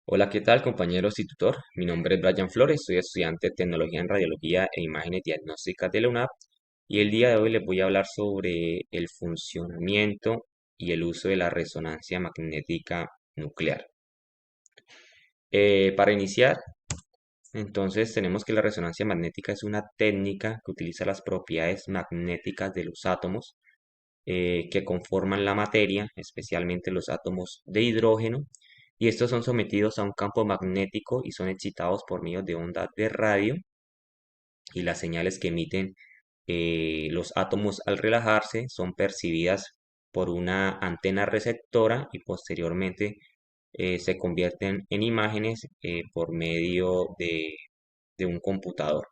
Hola, ¿qué tal compañeros y tutor? Mi nombre es Brian Flores, soy estudiante de Tecnología en Radiología e Imágenes Diagnósticas de la UNAP y el día de hoy les voy a hablar sobre el funcionamiento y el uso de la resonancia magnética nuclear. Para iniciar, entonces tenemos que la resonancia magnética es una técnica que utiliza las propiedades magnéticas de los átomos que conforman la materia, especialmente los átomos de hidrógeno, y estos son sometidos a un campo magnético y son excitados por medio de ondas de radio y las señales que emiten los átomos al relajarse son percibidas por una antena receptora y posteriormente se convierten en imágenes por medio de un computador.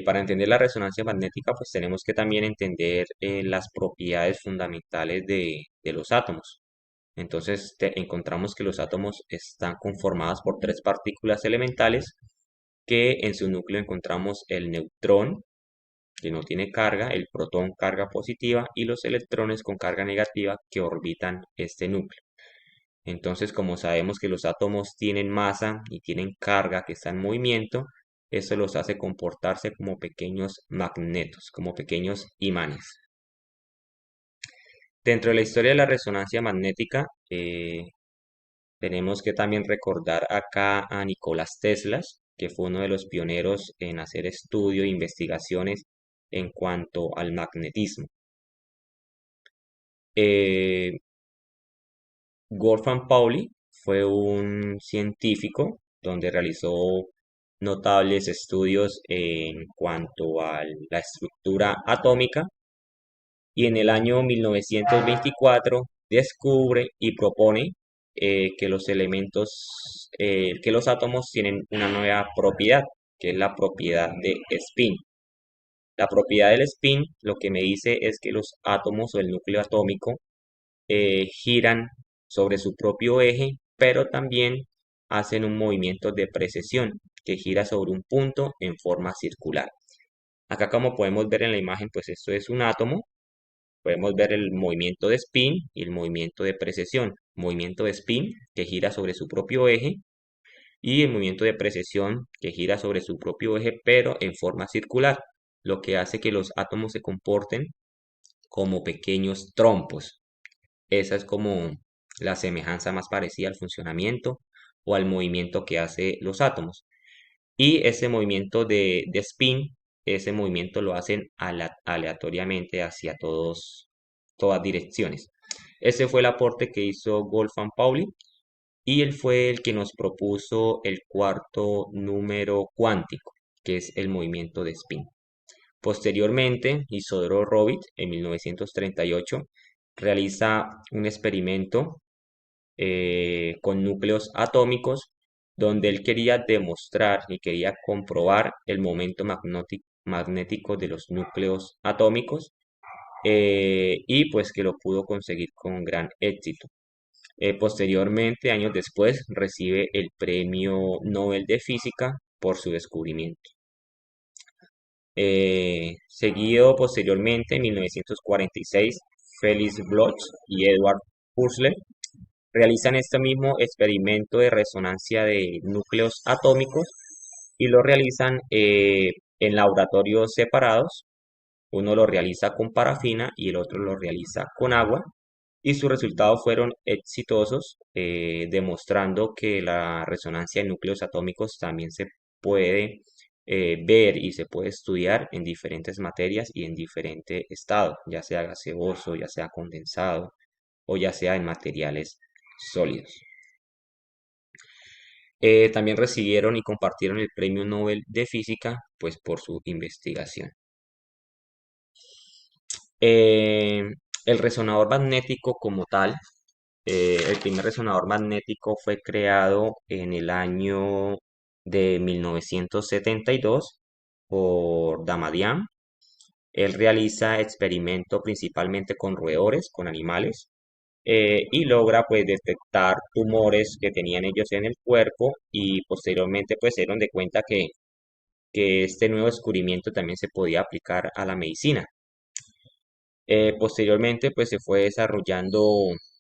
Para entender la resonancia magnética, pues tenemos que también entender las propiedades fundamentales de los átomos. Entonces, encontramos que los átomos están conformados por tres partículas elementales, que en su núcleo encontramos el neutrón, que no tiene carga, el protón carga positiva y los electrones con carga negativa que orbitan este núcleo. Entonces, como sabemos que los átomos tienen masa y tienen carga que está en movimiento, eso los hace comportarse como pequeños magnetos, como pequeños imanes. Dentro de la historia de la resonancia magnética, tenemos que también recordar acá a Nicolás Tesla, que fue uno de los pioneros en hacer estudio e investigaciones en cuanto al magnetismo. Eh, Wolfgang Pauli fue un científico donde realizó notables estudios en cuanto a la estructura atómica y en el año 1924 descubre y propone que los elementos, que los átomos tienen una nueva propiedad, que es la propiedad de spin. La propiedad del spin lo que me dice es que los átomos o el núcleo atómico giran sobre su propio eje, pero también hacen un movimiento de precesión que gira sobre un punto en forma circular. Acá como podemos ver en la imagen, pues esto es un átomo. Podemos ver el movimiento de spin y el movimiento de precesión. Movimiento de spin que gira sobre su propio eje y el movimiento de precesión que gira sobre su propio eje pero en forma circular, lo que hace que los átomos se comporten como pequeños trompos. Esa es como la semejanza más parecida al funcionamiento o al movimiento que hace los átomos. Y ese movimiento de spin, ese movimiento lo hacen aleatoriamente hacia todas direcciones. Ese fue el aporte que hizo Wolfgang Pauli y él fue el que nos propuso el cuarto número cuántico, que es el movimiento de spin. Posteriormente, Isidoro Robbins, en 1938, realiza un experimento con núcleos atómicos donde él quería demostrar y quería comprobar el momento magnético de los núcleos atómicos y pues que lo pudo conseguir con gran éxito. Posteriormente, años después, recibe el Premio Nobel de Física por su descubrimiento. Seguido posteriormente, en 1946, Felix Bloch y Edward Purcell realizan este mismo experimento de resonancia de núcleos atómicos y lo realizan en laboratorios separados. Uno lo realiza con parafina y el otro lo realiza con agua. Y sus resultados fueron exitosos, demostrando que la resonancia de núcleos atómicos también se puede ver y se puede estudiar en diferentes materias y en diferente estado, ya sea gaseoso, ya sea condensado o ya sea en materiales sólidos. También recibieron y compartieron el Premio Nobel de Física, pues por su investigación. Eh, el resonador magnético como tal, el primer resonador magnético fue creado en el año de 1972 por Damadian. Él realiza experimentos principalmente con roedores, con animales, y logra pues detectar tumores que tenían ellos en el cuerpo y posteriormente pues se dieron de cuenta que este nuevo descubrimiento también se podía aplicar a la medicina. Posteriormente pues se fue desarrollando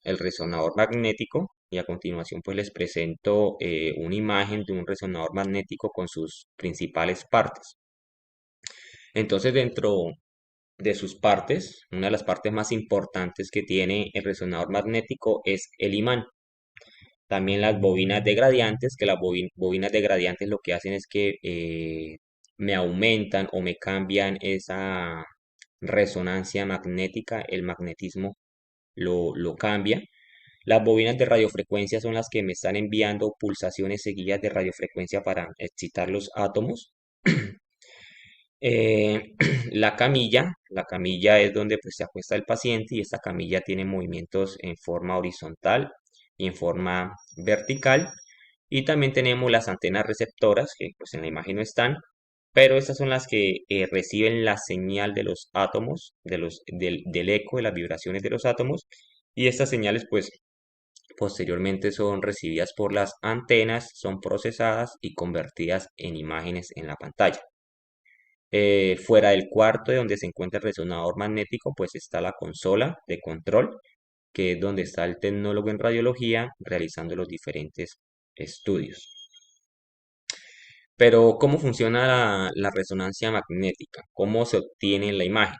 el resonador magnético y a continuación pues les presento una imagen de un resonador magnético con sus principales partes. Entonces dentro de sus partes, una de las partes más importantes que tiene el resonador magnético es el imán. También las bobinas de gradientes, que las bobinas de gradientes lo que hacen es que me aumentan o me cambian esa resonancia magnética, el magnetismo lo cambia. Las bobinas de radiofrecuencia son las que me están enviando pulsaciones seguidas de radiofrecuencia para excitar los átomos. Eh, la camilla es donde pues, se acuesta el paciente y esta camilla tiene movimientos en forma horizontal y en forma vertical. Y también tenemos las antenas receptoras, que pues en la imagen no están, pero estas son las que reciben la señal de los átomos, del eco, de las vibraciones de los átomos. Y estas señales pues posteriormente son recibidas por las antenas, son procesadas y convertidas en imágenes en la pantalla. Fuera del cuarto de donde se encuentra el resonador magnético, pues está la consola de control, que es donde está el tecnólogo en radiología realizando los diferentes estudios. Pero, ¿cómo funciona la resonancia magnética? ¿Cómo se obtiene la imagen?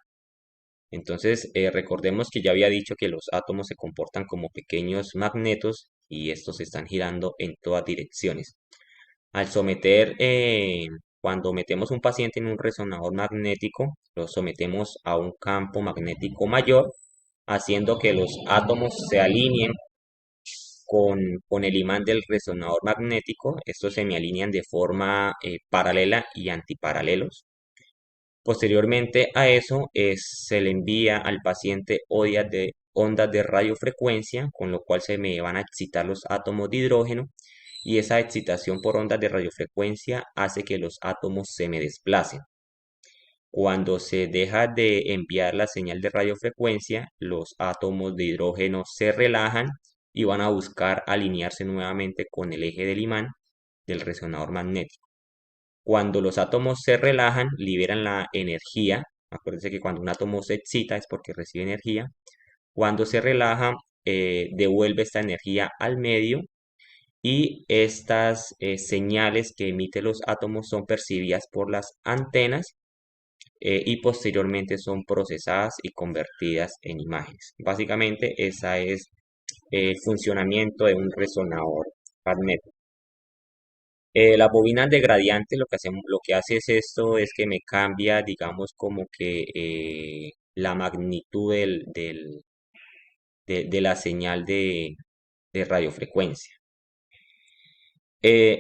Entonces, recordemos que ya había dicho que los átomos se comportan como pequeños magnetos y estos están girando en todas direcciones. Al someter, cuando metemos un paciente en un resonador magnético, lo sometemos a un campo magnético mayor, haciendo que los átomos se alineen con el imán del resonador magnético. Estos se me alinean de forma paralela y antiparalelos. Posteriormente a eso, se le envía al paciente ondas de radiofrecuencia, con lo cual se me van a excitar los átomos de hidrógeno y esa excitación por ondas de radiofrecuencia hace que los átomos se me desplacen. Cuando se deja de enviar la señal de radiofrecuencia, los átomos de hidrógeno se relajan y van a buscar alinearse nuevamente con el eje del imán del resonador magnético. Cuando los átomos se relajan, liberan la energía. Acuérdense que cuando un átomo se excita es porque recibe energía. Cuando se relaja, devuelve esta energía al medio y estas señales que emiten los átomos son percibidas por las antenas y posteriormente son procesadas y convertidas en imágenes. Básicamente, ese es el funcionamiento de un resonador magnético. Las bobinas de gradiente lo que hace es esto, es que me cambia, digamos, como que la magnitud de la señal de radiofrecuencia.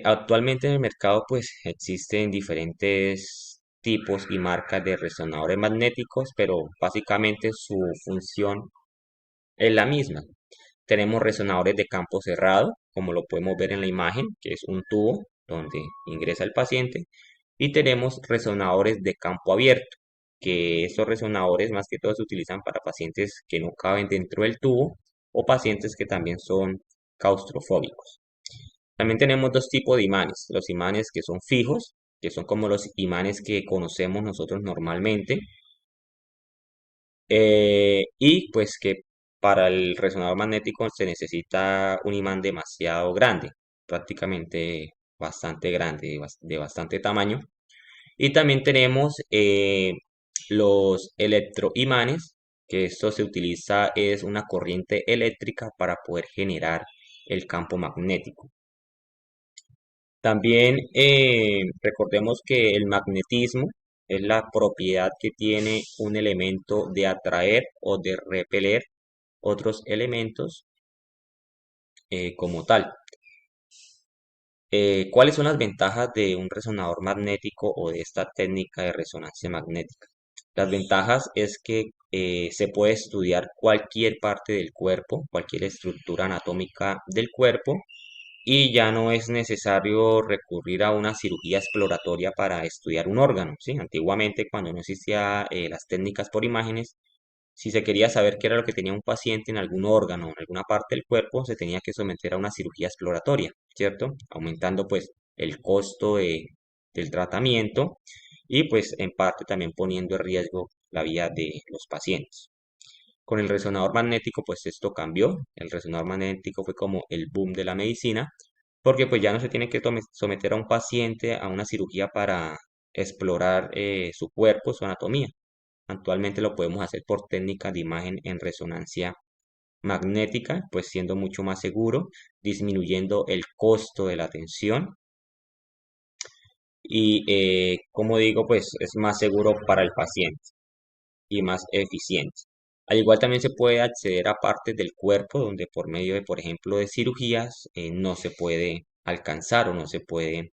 Actualmente en el mercado pues existen diferentes tipos y marcas de resonadores magnéticos, pero básicamente su función es la misma. Tenemos resonadores de campo cerrado, como lo podemos ver en la imagen, que es un tubo donde ingresa el paciente, y tenemos resonadores de campo abierto, que estos resonadores más que todo se utilizan para pacientes que no caben dentro del tubo o pacientes que también son claustrofóbicos. También tenemos dos tipos de imanes, los imanes que son fijos, que son como los imanes que conocemos nosotros normalmente, y pues que para el resonador magnético se necesita un imán demasiado grande, prácticamente bastante grande, de bastante tamaño. Y también tenemos los electroimanes, que esto se utiliza, es una corriente eléctrica para poder generar el campo magnético. También recordemos que el magnetismo es la propiedad que tiene un elemento de atraer o de repeler otros elementos como tal. ¿Cuáles son las ventajas de un resonador magnético o de esta técnica de resonancia magnética? Las ventajas es que se puede estudiar cualquier parte del cuerpo, cualquier estructura anatómica del cuerpo y ya no es necesario recurrir a una cirugía exploratoria para estudiar un órgano, ¿sí? Antiguamente, cuando no existían las técnicas por imágenes, si se quería saber qué era lo que tenía un paciente en algún órgano o en alguna parte del cuerpo, se tenía que someter a una cirugía exploratoria, ¿cierto? Aumentando pues el costo del tratamiento y pues en parte también poniendo en riesgo la vida de los pacientes. Con el resonador magnético, pues esto cambió. El resonador magnético fue como el boom de la medicina, porque pues ya no se tiene que someter a un paciente a una cirugía para explorar su cuerpo, su anatomía. Actualmente lo podemos hacer por técnicas de imagen en resonancia magnética, pues siendo mucho más seguro, disminuyendo el costo de la atención y, como digo, pues es más seguro para el paciente y más eficiente. Al igual también se puede acceder a partes del cuerpo donde por medio de, por ejemplo, de cirugías no se puede alcanzar o no se puede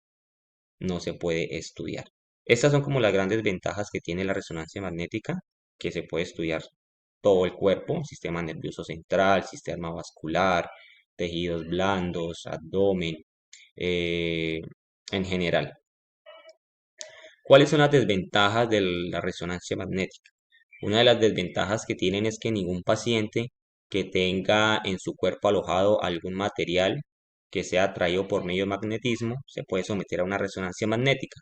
estudiar. Estas son como las grandes ventajas que tiene la resonancia magnética, que se puede estudiar todo el cuerpo, sistema nervioso central, sistema vascular, tejidos blandos, abdomen, eh, en general. ¿Cuáles son las desventajas de la resonancia magnética? Una de las desventajas que tienen es que ningún paciente que tenga en su cuerpo alojado algún material que sea atraído por medio de magnetismo se puede someter a una resonancia magnética.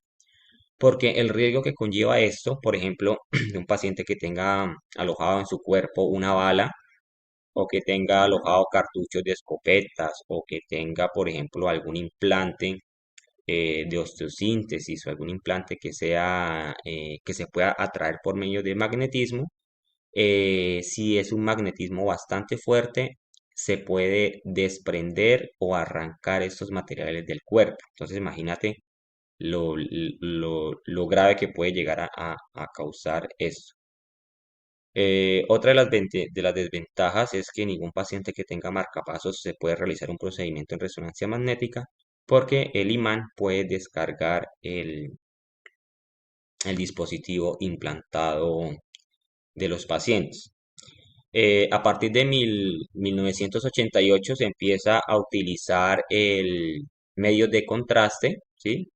Porque el riesgo que conlleva esto, por ejemplo, de un paciente que tenga alojado en su cuerpo una bala o que tenga alojado cartuchos de escopetas o que tenga, por ejemplo, algún implante de osteosíntesis o algún implante que se pueda atraer por medio de magnetismo, si es un magnetismo bastante fuerte, se puede desprender o arrancar estos materiales del cuerpo. Entonces, imagínate lo grave que puede llegar a causar esto. Otra de las desventajas es que ningún paciente que tenga marcapasos se puede realizar un procedimiento en resonancia magnética porque el imán puede descargar el dispositivo implantado de los pacientes. A partir de 1988 se empieza a utilizar el medios de contraste, ¿sí?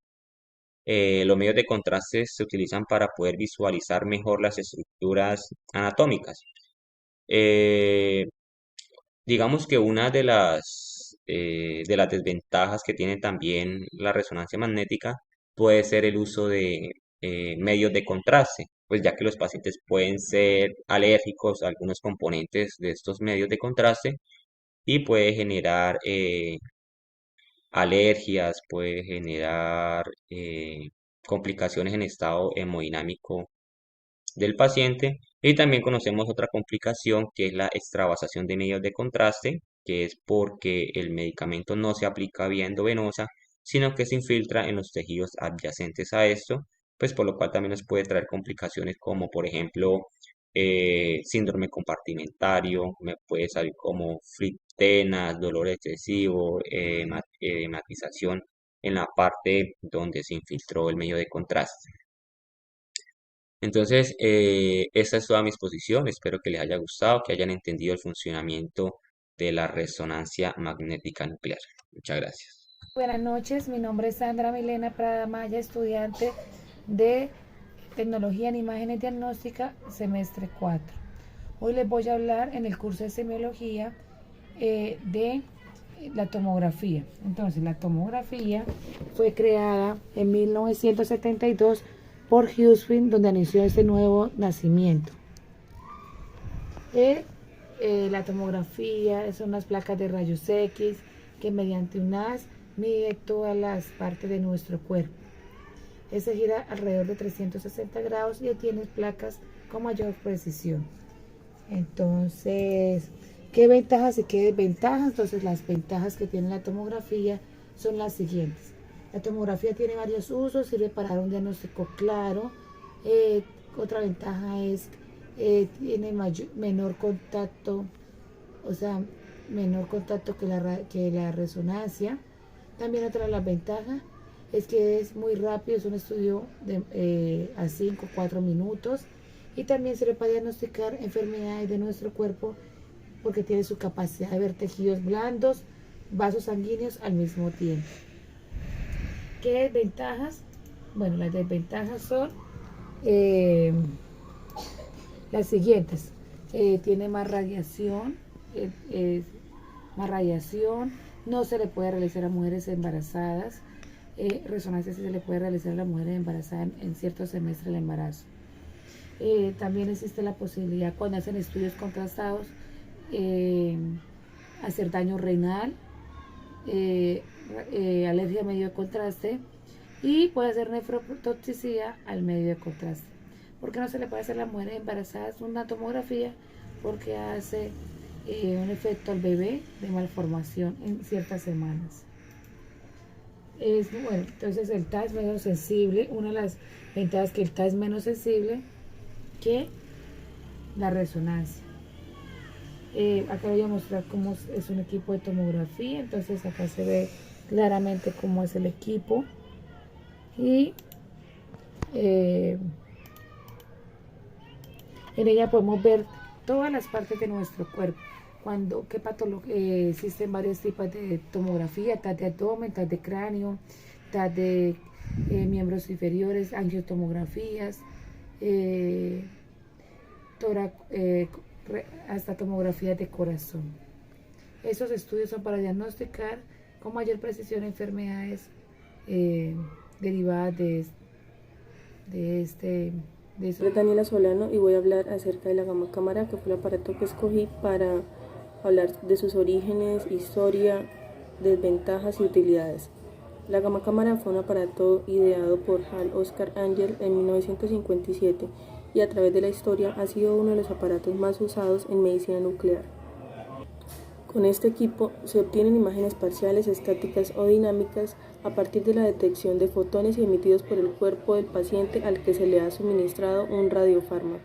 Los medios de contraste se utilizan para poder visualizar mejor las estructuras anatómicas. Eh, digamos que una de las desventajas que tiene también la resonancia magnética puede ser el uso de medios de contraste, pues ya que los pacientes pueden ser alérgicos a algunos componentes de estos medios de contraste y puede generar alergias, puede generar complicaciones en estado hemodinámico del paciente. Y también conocemos otra complicación que es la extravasación de medios de contraste, que es porque el medicamento no se aplica vía endovenosa, sino que se infiltra en los tejidos adyacentes a esto, pues por lo cual también nos puede traer complicaciones como por ejemplo síndrome compartimentario, me puede salir como frictenas, dolor excesivo, hematización en la parte donde se infiltró el medio de contraste. Entonces, esta es toda mi exposición. Espero que les haya gustado, que hayan entendido el funcionamiento de la resonancia magnética nuclear. Muchas gracias. Buenas noches, mi nombre es Sandra Milena Prada Maya, estudiante de Tecnología en Imágenes Diagnóstica, semestre 4. Hoy les voy a hablar en el curso de semiología de la tomografía. Entonces, la tomografía fue creada en 1972 por Husfin, donde anunció este nuevo nacimiento. La tomografía son unas placas de rayos X que mediante un haz mide todas las partes de nuestro cuerpo. Este gira alrededor de 360 grados y tiene placas con mayor precisión. Entonces, ¿qué ventajas y qué desventajas? Entonces, las ventajas que tiene la tomografía son las siguientes. La tomografía tiene varios usos, sirve para dar un diagnóstico claro. Otra ventaja es tiene menor contacto, o sea, menor contacto que la resonancia. También otra de las ventajas es que es muy rápido, es un estudio a 5 o 4 minutos y también sirve para diagnosticar enfermedades de nuestro cuerpo porque tiene su capacidad de ver tejidos blandos, vasos sanguíneos al mismo tiempo. ¿Qué desventajas? Bueno, las desventajas son eh, las siguientes. Tiene más radiación, no se le puede realizar a mujeres embarazadas, resonancia sí se le puede realizar a las mujeres embarazadas en cierto semestre del embarazo. También existe la posibilidad cuando hacen estudios contrastados hacer daño renal, alergia a medio de contraste y puede hacer nefrotoxicidad al medio de contraste. ¿Por qué no se le puede hacer a las mujeres embarazadas una tomografía? Porque hace un efecto al bebé de malformación en ciertas semanas. Bueno, entonces el TAC es menos sensible. Una de las ventajas es que el TAC es menos sensible que la resonancia. Acá voy a mostrar cómo es un equipo de tomografía. Entonces acá se ve claramente cómo es el equipo y en ella podemos ver todas las partes de nuestro cuerpo. Existen varios tipos de tomografía: TAC de abdomen, TAC de cráneo, TAC de miembros inferiores, angiotomografías, hasta tomografías de corazón. Esos estudios son para diagnosticar con mayor precisión enfermedades derivadas Soy Daniela Solano y voy a hablar acerca de la Gamma Cámara, que fue el aparato que escogí para hablar de sus orígenes, historia, desventajas y utilidades. La Gamma Cámara fue un aparato ideado por Hal Oscar Angel en 1957 y a través de la historia ha sido uno de los aparatos más usados en medicina nuclear. Con este equipo se obtienen imágenes parciales, estáticas o dinámicas a partir de la detección de fotones emitidos por el cuerpo del paciente al que se le ha suministrado un radiofármaco.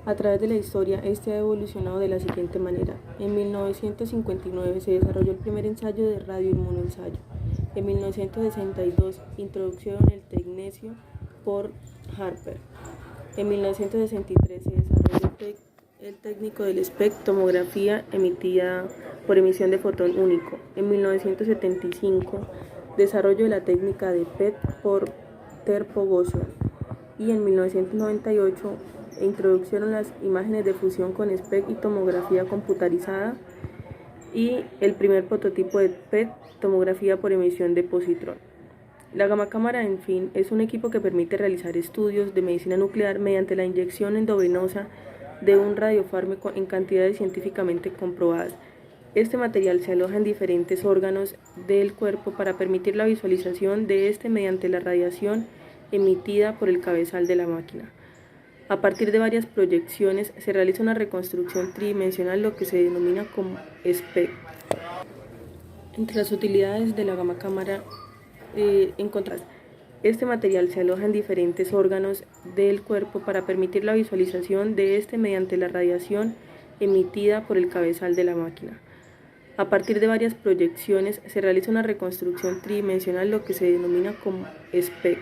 A través de la historia, este ha evolucionado de la siguiente manera. En 1959 se desarrolló el primer ensayo de radioinmunoensayo. En 1962, introducción del tecnecio por Harper. En 1963 se desarrolló el técnico del SPECT, tomografía emitida por emisión de fotón único. En 1975, desarrollo de la técnica de PET por Terpo-Goswami. Y en 1998, introducieron las imágenes de fusión con SPECT y tomografía computarizada y el primer prototipo de PET, tomografía por emisión de positrón. La Gamma Cámara, en fin, es un equipo que permite realizar estudios de medicina nuclear mediante la inyección endovenosa de un radiofármaco en cantidades científicamente comprobadas. Este material se aloja en diferentes órganos del cuerpo para permitir la visualización de este mediante la radiación emitida por el cabezal de la máquina. A partir de varias proyecciones se realiza una reconstrucción tridimensional, lo que se denomina como SPECT. Entre las utilidades de la Gamma Cámara encontramos: este material se aloja en diferentes órganos del cuerpo para permitir la visualización de este mediante la radiación emitida por el cabezal de la máquina. A partir de varias proyecciones se realiza una reconstrucción tridimensional, lo que se denomina como SPECT.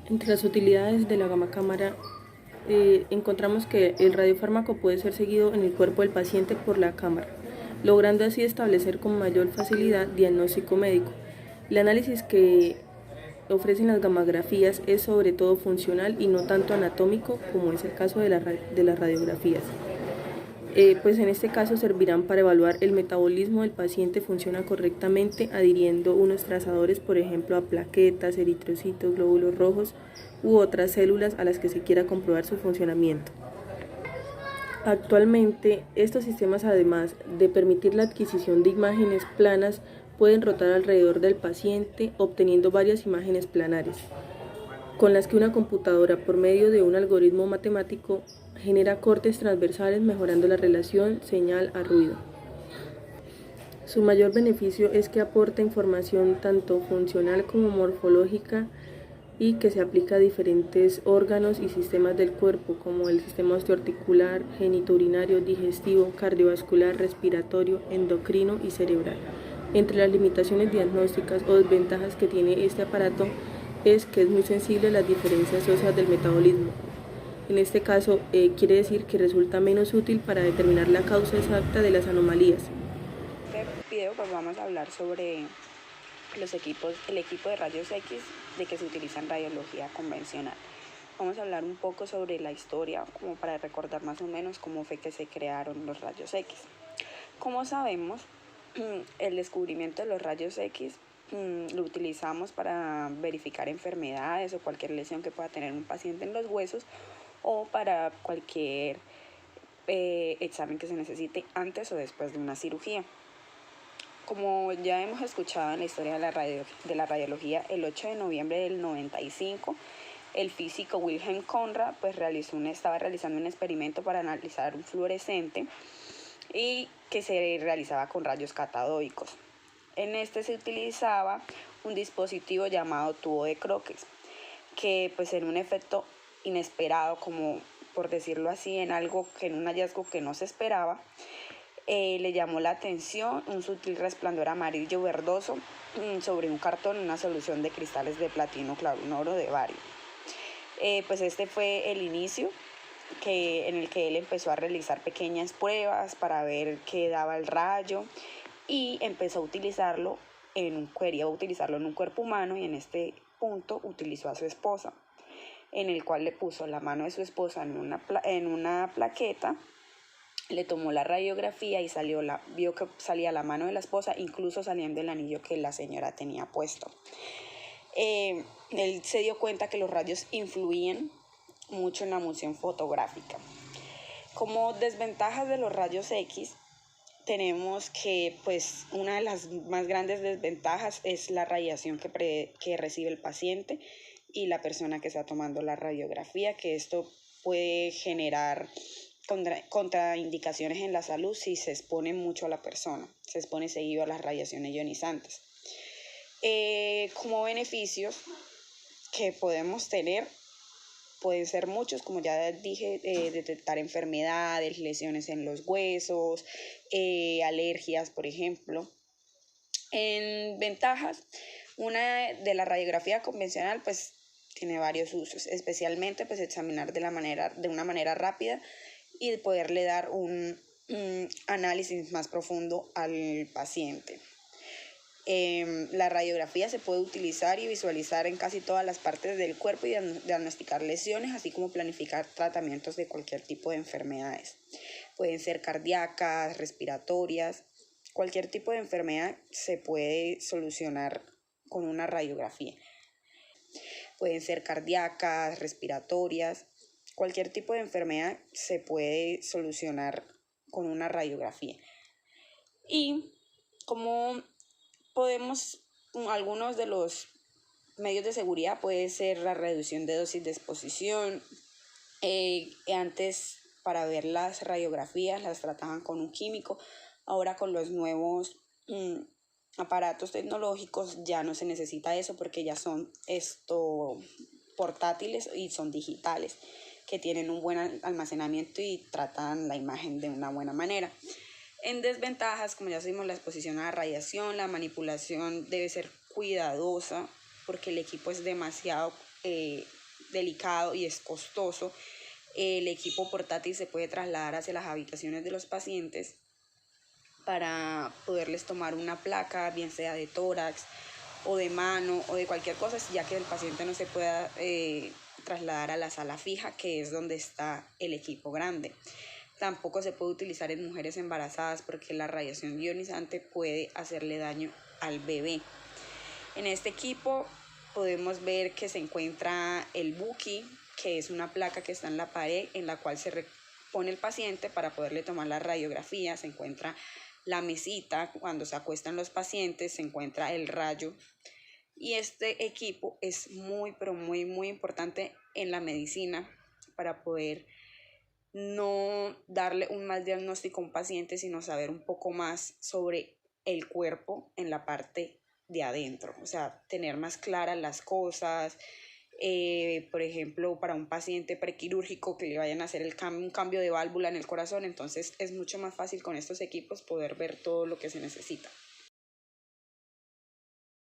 Entre las utilidades de la Gamma Cámara encontramos que el radiofármaco puede ser seguido en el cuerpo del paciente por la cámara, logrando así establecer con mayor facilidad diagnóstico médico. El análisis que ofrecen las gamografías es sobre todo funcional y no tanto anatómico, como es el caso de las radiografías. Pues en este caso servirán para evaluar el metabolismo del paciente funciona correctamente, adhiriendo unos trazadores, por ejemplo, a plaquetas, eritrocitos, glóbulos rojos u otras células a las que se quiera comprobar su funcionamiento. Actualmente, estos sistemas, además de permitir la adquisición de imágenes planas, pueden rotar alrededor del paciente, obteniendo varias imágenes planares, con las que una computadora, por medio de un algoritmo matemático, genera cortes transversales, mejorando la relación señal a ruido. Su mayor beneficio es que aporta información tanto funcional como morfológica y que se aplica a diferentes órganos y sistemas del cuerpo, como el sistema osteoarticular, genitourinario, digestivo, cardiovascular, respiratorio, endocrino y cerebral. Entre las limitaciones diagnósticas o desventajas que tiene este aparato es que es muy sensible a las diferencias óseas del metabolismo. En este caso, quiere decir que resulta menos útil para determinar la causa exacta de las anomalías. En este video pues vamos a hablar sobre el equipo de rayos X de que se utiliza en radiología convencional. Vamos a hablar un poco sobre la historia, como para recordar más o menos cómo fue que se crearon los rayos X. Como sabemos, el descubrimiento de los rayos X lo utilizamos para verificar enfermedades o cualquier lesión que pueda tener un paciente en los huesos o para cualquier examen que se necesite antes o después de una cirugía. Como ya hemos escuchado en la historia de la radiología, el 8 de noviembre del 95, el físico Wilhelm Conrad pues, estaba realizando un experimento para analizar un fluorescente y que se realizaba con rayos catodicos. En este se utilizaba un dispositivo llamado tubo de Crookes, que pues en un efecto inesperado, como por decirlo así, en un hallazgo que no se esperaba, le llamó la atención un sutil resplandor amarillo verdoso sobre un cartón en una solución de cristales de platino, clavuro de bario. Pues este fue el inicio en el que él empezó a realizar pequeñas pruebas para ver qué daba el rayo y empezó a utilizarlo quería utilizarlo en un cuerpo humano, y en este punto utilizó a su esposa, en el cual le puso la mano de su esposa en una plaqueta, le tomó la radiografía y vio que salía la mano de la esposa, incluso saliendo el anillo que la señora tenía puesto. Él se dio cuenta que los rayos influían mucho en la emulsión fotográfica. Como desventajas de los rayos X, tenemos que pues una de las más grandes desventajas es la radiación que recibe el paciente y la persona que está tomando la radiografía, que esto puede generar contraindicaciones en la salud si se expone mucho a la persona, se expone seguido a las radiaciones ionizantes. Como beneficios que podemos tener pueden ser muchos, como ya dije, detectar enfermedades, lesiones en los huesos, alergias, por ejemplo. En ventajas, una de la radiografía convencional pues tiene varios usos, especialmente pues examinar de una manera rápida y poderle dar un análisis más profundo al paciente. La radiografía se puede utilizar y visualizar en casi todas las partes del cuerpo y diagnosticar lesiones, así como planificar tratamientos de cualquier tipo de enfermedades. Pueden ser cardíacas, respiratorias, cualquier tipo de enfermedad se puede solucionar con una radiografía. Pueden ser cardíacas, respiratorias, cualquier tipo de enfermedad se puede solucionar con una radiografía. Y como algunos de los medios de seguridad puede ser la reducción de dosis de exposición. Antes, para ver las radiografías las trataban con un químico, ahora con los nuevos aparatos tecnológicos ya no se necesita eso, porque ya son portátiles y son digitales, que tienen un buen almacenamiento y tratan la imagen de una buena manera. En desventajas, como ya vimos, la exposición a la radiación, la manipulación debe ser cuidadosa porque el equipo es demasiado delicado y es costoso. El equipo portátil se puede trasladar hacia las habitaciones de los pacientes para poderles tomar una placa, bien sea de tórax o de mano o de cualquier cosa, ya que el paciente no se pueda trasladar a la sala fija, que es donde está el equipo grande. Tampoco se puede utilizar en mujeres embarazadas porque la radiación ionizante puede hacerle daño al bebé. En este equipo podemos ver que se encuentra el Buki, que es una placa que está en la pared en la cual se pone el paciente para poderle tomar la radiografía. Se encuentra la mesita cuando se acuestan los pacientes, se encuentra el rayo. Y este equipo es muy, pero muy, muy importante en la medicina para poder no darle un mal diagnóstico a un paciente, sino saber un poco más sobre el cuerpo en la parte de adentro, o sea, tener más claras las cosas. Por ejemplo, para un paciente prequirúrgico que le vayan a hacer un cambio de válvula en el corazón, entonces es mucho más fácil con estos equipos poder ver todo lo que se necesita.